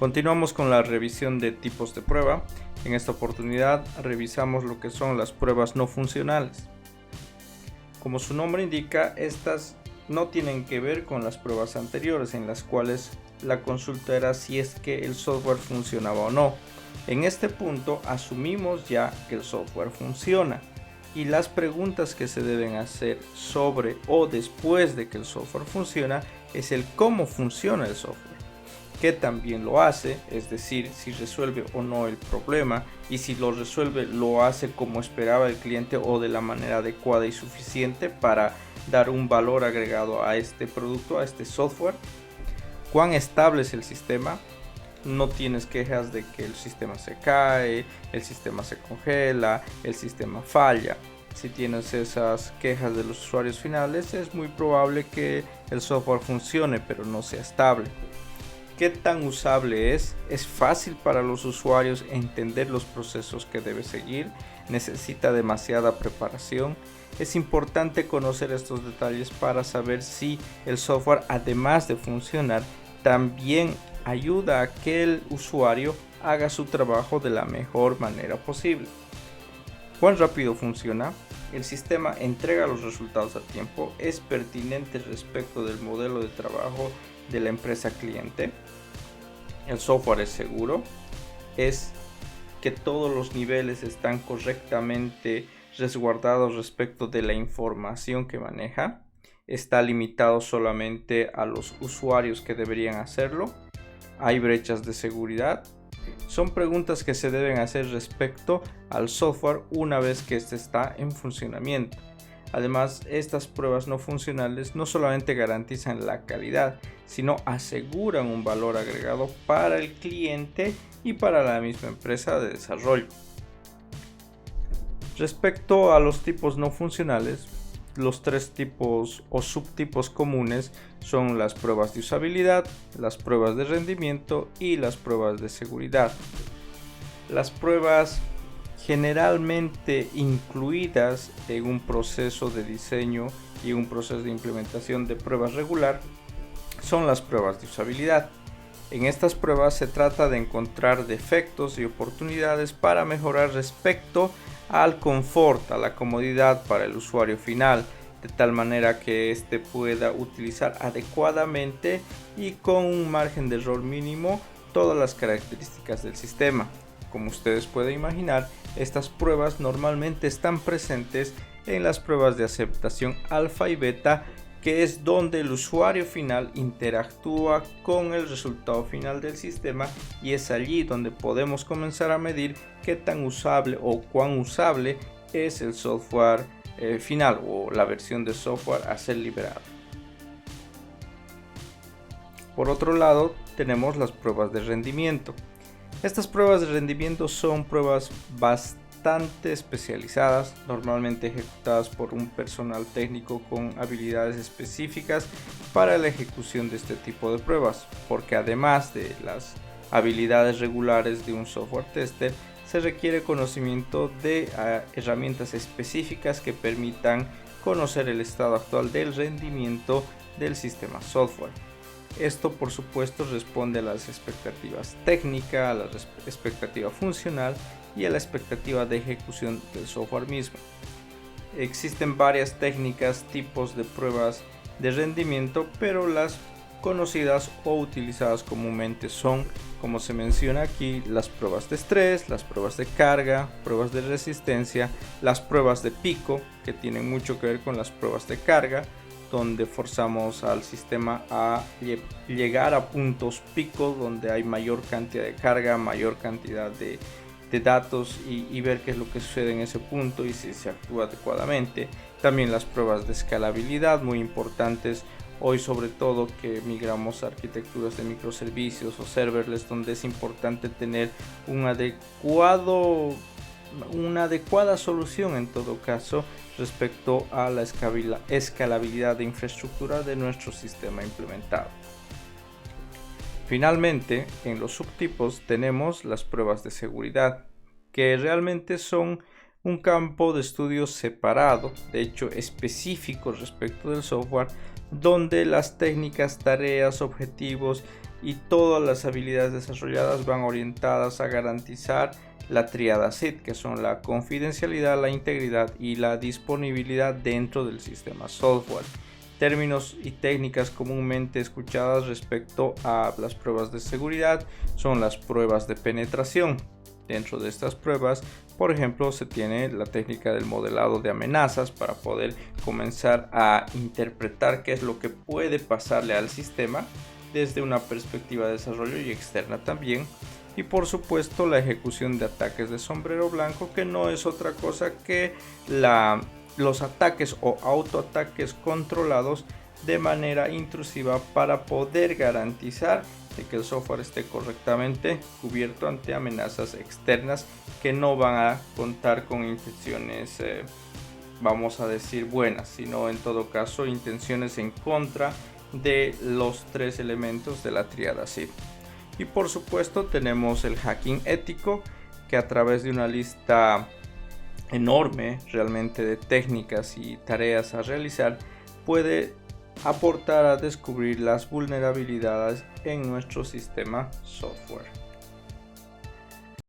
Continuamos con la revisión de tipos de prueba. En esta oportunidad revisamos lo que son las pruebas no funcionales. Como su nombre indica, estas no tienen que ver con las pruebas anteriores en las cuales la consulta era si es que el software funcionaba o no. En este punto asumimos ya que el software funciona y las preguntas que se deben hacer sobre o después de que el software funciona es el cómo funciona el software, qué también lo hace, es decir, si resuelve o no el problema, y si lo resuelve lo hace como esperaba el cliente o de la manera adecuada y suficiente para dar un valor agregado a este producto, a este software. Cuán estable es el sistema, no tienes quejas de que el sistema se cae, el sistema se congela, el sistema falla. Si tienes esas quejas de los usuarios finales, es muy probable que el software funcione pero no sea estable. ¿Qué tan usable es? ¿Es fácil para los usuarios entender los procesos que debe seguir? ¿Necesita demasiada preparación? Es importante conocer estos detalles para saber si el software, además de funcionar, también ayuda a que el usuario haga su trabajo de la mejor manera posible. ¿Cuán rápido funciona? ¿El sistema entrega los resultados a tiempo? ¿Es pertinente respecto del modelo de trabajo de la empresa cliente? ¿El software es seguro? ¿Es que todos los niveles están correctamente resguardados respecto de la información que maneja? ¿Está limitado solamente a los usuarios que deberían hacerlo? ¿Hay brechas de seguridad? Son preguntas que se deben hacer respecto al software una vez que este está en funcionamiento. Además, estas pruebas no funcionales no solamente garantizan la calidad, sino aseguran un valor agregado para el cliente y para la misma empresa de desarrollo. Respecto a los tipos no funcionales, los tres tipos o subtipos comunes son las pruebas de usabilidad, las pruebas de rendimiento y las pruebas de seguridad. Las pruebas generalmente incluidas en un proceso de diseño y un proceso de implementación de pruebas regular son las pruebas de usabilidad. En estas pruebas se trata de encontrar defectos y oportunidades para mejorar respecto al confort, a la comodidad para el usuario final, de tal manera que éste pueda utilizar adecuadamente y con un margen de error mínimo todas las características del sistema. Como ustedes pueden imaginar, estas pruebas normalmente están presentes en las pruebas de aceptación alfa y beta, que es donde el usuario final interactúa con el resultado final del sistema, y es allí donde podemos comenzar a medir qué tan usable o cuán usable es el software final o la versión de software a ser liberada. Por otro lado, tenemos las pruebas de rendimiento. Estas pruebas de rendimiento son pruebas bastante especializadas, normalmente ejecutadas por un personal técnico con habilidades específicas para la ejecución de este tipo de pruebas, porque además de las habilidades regulares de un software tester, se requiere conocimiento de herramientas específicas que permitan conocer el estado actual del rendimiento del sistema software. Esto, por supuesto, responde a las expectativas técnicas, a la expectativa funcional y a la expectativa de ejecución del software mismo. Existen varias técnicas, tipos de pruebas de rendimiento, pero las conocidas o utilizadas comúnmente son, como se menciona aquí, las pruebas de estrés, las pruebas de carga, pruebas de resistencia, las pruebas de pico, que tienen mucho que ver con las pruebas de carga, donde forzamos al sistema a llegar a puntos pico donde hay mayor cantidad de carga, mayor cantidad de datos y ver qué es lo que sucede en ese punto y si se actúa adecuadamente. También las pruebas de escalabilidad, muy importantes hoy, sobre todo que migramos a arquitecturas de microservicios o serverless, donde es importante tener una adecuada solución en todo caso respecto a la escalabilidad de infraestructura de nuestro sistema implementado. Finalmente, en los subtipos tenemos las pruebas de seguridad, que realmente son un campo de estudio separado, de hecho específico respecto del software, donde las técnicas, tareas, objetivos y todas las habilidades desarrolladas van orientadas a garantizar la tríada SID, que son la confidencialidad, la integridad y la disponibilidad dentro del sistema software. Términos y técnicas comúnmente escuchadas respecto a las pruebas de seguridad son las pruebas de penetración. Dentro de estas pruebas, por ejemplo, se tiene la técnica del modelado de amenazas para poder comenzar a interpretar qué es lo que puede pasarle al sistema desde una perspectiva de desarrollo y externa también. Y por supuesto la ejecución de ataques de sombrero blanco, que no es otra cosa que los ataques o autoataques controlados de manera intrusiva para poder garantizar de que el software esté correctamente cubierto ante amenazas externas que no van a contar con intenciones vamos a decir buenas, sino en todo caso intenciones en contra de los tres elementos de la tríada SID. Y por supuesto tenemos el hacking ético, que a través de una lista enorme realmente de técnicas y tareas a realizar puede aportar a descubrir las vulnerabilidades en nuestro sistema software.